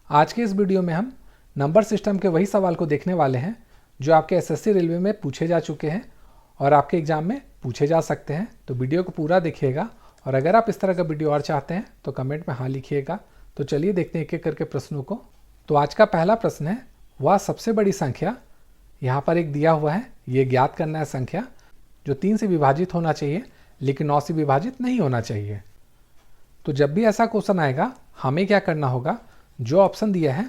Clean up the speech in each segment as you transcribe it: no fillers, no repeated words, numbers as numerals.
आज के इस वीडियो में हम नंबर सिस्टम के वही सवाल को देखने वाले हैं जो आपके एसएससी रेलवे में पूछे जा चुके हैं और आपके एग्जाम में पूछे जा सकते हैं। तो वीडियो को पूरा देखिएगा और अगर आप इस तरह का वीडियो और चाहते हैं तो कमेंट में हाँ लिखिएगा। तो चलिए देखते हैं एक एक करके प्रश्नों को। तो आज का पहला प्रश्न है, वह सबसे बड़ी संख्या यहाँ पर एक दिया हुआ है, ये ज्ञात करना है संख्या जो 3 से विभाजित होना चाहिए लेकिन 9 से विभाजित नहीं होना चाहिए। तो जब भी ऐसा क्वेश्चन आएगा हमें क्या करना होगा, जो ऑप्शन दिया है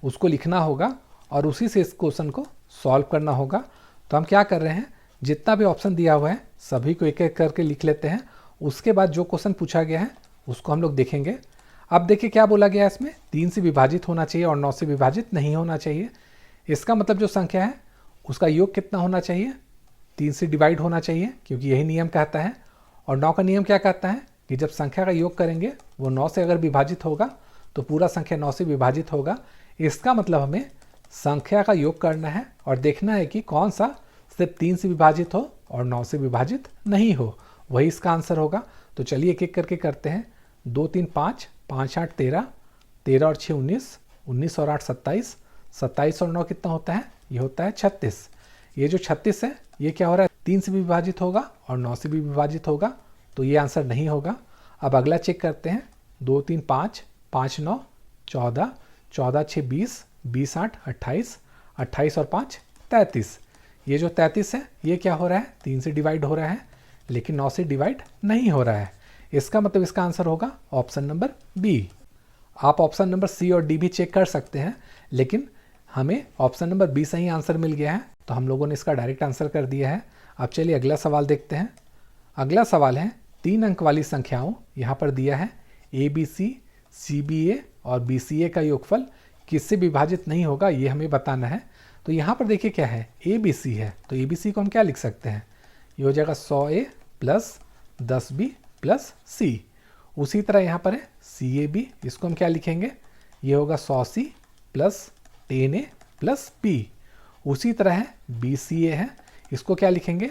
उसको लिखना होगा और उसी से इस क्वेश्चन को सॉल्व करना होगा। तो हम क्या कर रहे हैं, जितना भी ऑप्शन दिया हुआ है सभी को एक एक करके लिख लेते हैं। उसके बाद जो क्वेश्चन पूछा गया है उसको हम लोग देखेंगे। अब देखिए क्या बोला गया है, इसमें 3 से विभाजित होना चाहिए और 9 से विभाजित नहीं होना चाहिए। इसका मतलब जो संख्या है उसका योग कितना होना चाहिए, 3 से डिवाइड होना चाहिए क्योंकि यही नियम कहता है। और 9 का नियम क्या कहता है कि जब संख्या का योग करेंगे वो 9 से अगर विभाजित होगा तो पूरा संख्या 9 से विभाजित होगा। इसका मतलब हमें संख्या का योग करना है और देखना है कि कौन सा सिर्फ 3 से विभाजित हो और 9 से विभाजित नहीं हो, वही इसका आंसर होगा। तो चलिए एक एक करके करते हैं। 2 3 5, 5 8 13, 13 और 6 19, 19 और 8 27, 27 और 9 कितना होता है, ये होता है 36। ये जो 36 है ये क्या हो रहा है, 3 से भी विभाजित होगा और 9 से भी विभाजित होगा, तो ये आंसर नहीं होगा। अब अगला चेक करते हैं। 2 3 5, 5 9 14, 14 6 20, 20 8 28, 28 और 5 33। ये जो 33 है ये क्या हो रहा है, 3 से डिवाइड हो रहा है लेकिन 9 से डिवाइड नहीं हो रहा है। इसका मतलब इसका आंसर होगा ऑप्शन नंबर बी। आप ऑप्शन नंबर सी और डी भी चेक कर सकते हैं लेकिन हमें ऑप्शन नंबर बी से ही आंसर मिल गया है, तो हम लोगों ने इसका डायरेक्ट आंसर कर दिया है। अब चलिए अगला सवाल देखते हैं। अगला सवाल है, 3 अंक वाली संख्याओं यहाँ पर दिया है ABC, CBA और BCA का योगफल किससे विभाजित नहीं होगा, ये हमें बताना है। तो यहाँ पर देखिए क्या है, ABC है, तो ABC को हम क्या लिख सकते हैं, ये हो जाएगा 100A plus 10B plus C। उसी तरह यहाँ पर है CAB, इसको हम क्या लिखेंगे, ये होगा 100C plus 10A plus B। उसी तरह है BCA है, इसको क्या लिखेंगे,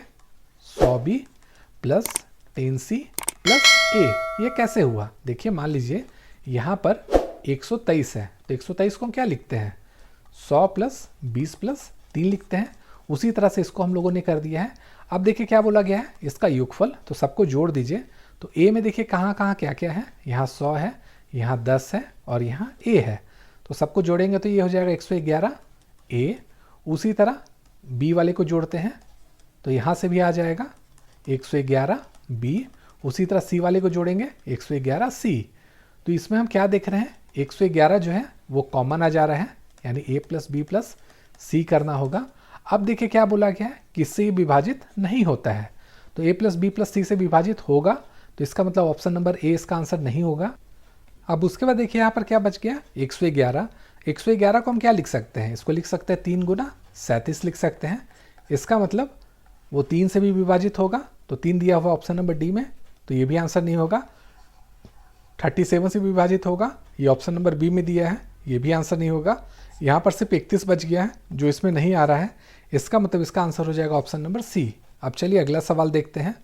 100B plus 10C plus A। ये कैसे हुआ, देखिए मान लीजिए यहाँ पर 123 है, तो 123 को हम क्या लिखते हैं, 100 प्लस 20 प्लस 3 लिखते हैं। उसी तरह से इसको हम लोगों ने कर दिया है। अब देखिए क्या बोला गया है, इसका योगफल, तो सबको जोड़ दीजिए। तो A में देखिए कहाँ कहाँ क्या क्या है, यहाँ 100 है, यहाँ 10 है और यहाँ A है। तो सबको जोड़ेंगे तो ये हो जाएगा 111 A। उसी तरह B वाले को जोड़ते हैं तो यहाँ से भी आ जाएगा 111 B। उसी तरह C वाले को जोड़ेंगे 111 C। तो इसमें हम क्या देख रहे हैं, 111 जो है वो कॉमन आ जा रहा है, यानी A plus B plus C करना होगा। अब देखिए क्या बोला गया है, किससे विभाजित नहीं होता है, तो A plus B plus C से विभाजित होगा, तो इसका मतलब ऑप्शन नंबर A इसका आंसर नहीं होगा। अब उसके बाद देखिए यहाँ पर क्या बच गया, 111। 111 को हम क्या लिख सकते हैं, इसको लिख सकते हैं 3 गुना 37 लिख सकते हैं। इसका मतलब वो 3 से भी विभाजित होगा, तो 3 दिया हुआ ऑप्शन नंबर डी में, तो ये भी आंसर नहीं होगा। 37 से विभाजित होगा, ये ऑप्शन नंबर बी में दिया है, ये भी आंसर नहीं होगा। यहाँ पर सिर्फ 31 बच गया है जो इसमें नहीं आ रहा है, इसका मतलब इसका आंसर हो जाएगा ऑप्शन नंबर सी। अब चलिए अगला सवाल देखते हैं।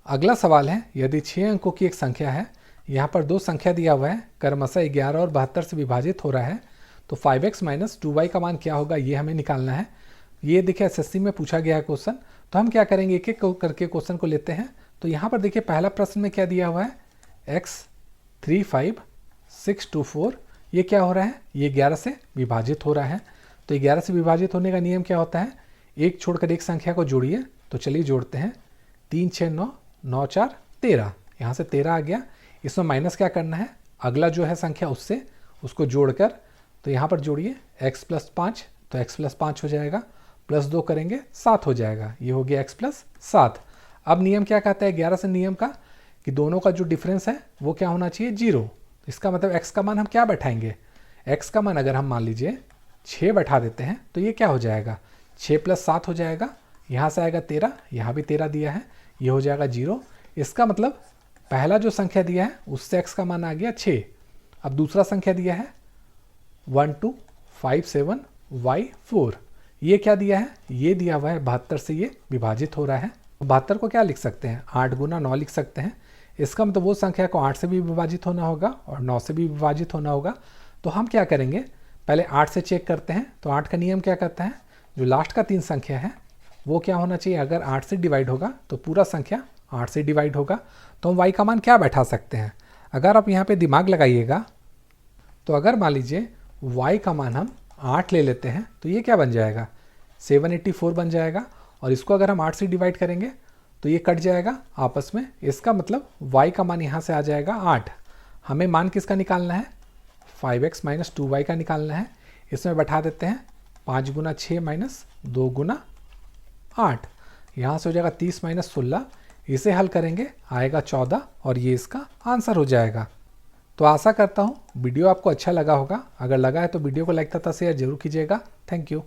अगला सवाल है, यदि 6 अंकों की एक संख्या है, यहाँ पर 2 संख्या दिया हुआ है, क्रमशः 11 और 72 से विभाजित हो रहा है, तो 5x माइनस 2y का मान क्या होगा, ये हमें निकालना है। ये देखिए एसएससी में पूछा गया है क्वेश्चन, तो हम क्या करेंगे, एक एक करके क्वेश्चन को लेते हैं। तो यहाँ पर देखिए पहला प्रश्न में क्या दिया हुआ है, x 3 5 6 2 4, ये क्या हो रहा है, ये 11 से विभाजित हो रहा है। तो 11 से विभाजित होने का नियम क्या होता है, एक छोड़कर एक संख्या को जोड़िए। तो चलिए जोड़ते हैं, 3 6 9, 9 4 13, यहाँ से 13 आ गया। इसमें माइनस क्या करना है, अगला जो है संख्या उससे उसको जोड़कर, तो यहाँ पर जोड़िए x प्लस 5, तो x प्लस 5 हो जाएगा, प्लस 2 करेंगे 7 हो जाएगा, ये हो गया x प्लस 7। अब नियम क्या कहता है 11 से नियम का, कि दोनों का जो डिफरेंस है वो क्या होना चाहिए, 0। इसका मतलब x का मान हम क्या बैठाएंगे, x का मान अगर हम मान लीजिए 6 बैठा देते हैं तो ये क्या हो जाएगा, 6 प्लस 7 हो जाएगा, यहाँ से आएगा 13, यहाँ भी 13 दिया है, ये हो जाएगा 0। इसका मतलब पहला जो संख्या दिया है उससे x का मान आ गया 6। अब दूसरा संख्या दिया है 1 2 5 7 y 4, ये क्या दिया है, ये दिया हुआ है 72 से ये विभाजित हो रहा है। 72 को क्या लिख सकते हैं, 8 गुना 9 लिख सकते हैं। इसका मतलब वो संख्या को 8 से भी विभाजित होना होगा और 9 से भी विभाजित होना होगा, तो हम क्या करेंगे, पहले 8 से चेक करते हैं। तो 8 का नियम क्या कहता है, जो लास्ट का 3 संख्या है वो क्या होना चाहिए, अगर 8 से डिवाइड होगा तो पूरा संख्या 8 से डिवाइड होगा। तो हम y का मान क्या बैठा सकते हैं, अगर आप यहाँ पे दिमाग लगाइएगा तो अगर मान लीजिए y का मान हम 8 ले लेते हैं तो ये क्या बन जाएगा, 784 बन जाएगा। और इसको अगर हम 8 से डिवाइड करेंगे तो ये कट जाएगा आपस में। इसका मतलब y का मान यहाँ से आ जाएगा 8। हमें मान किसका निकालना है, 5x माइनस 2y का निकालना है। इसमें बैठा देते हैं 5 गुना 6 माइनस 2 गुना 8, यहाँ से हो जाएगा 30 माइनस 16। इसे हल करेंगे आएगा 14 और ये इसका आंसर हो जाएगा। तो आशा करता हूँ वीडियो आपको अच्छा लगा होगा। अगर लगा है तो वीडियो को लाइक तथा शेयर जरूर कीजिएगा। Thank you.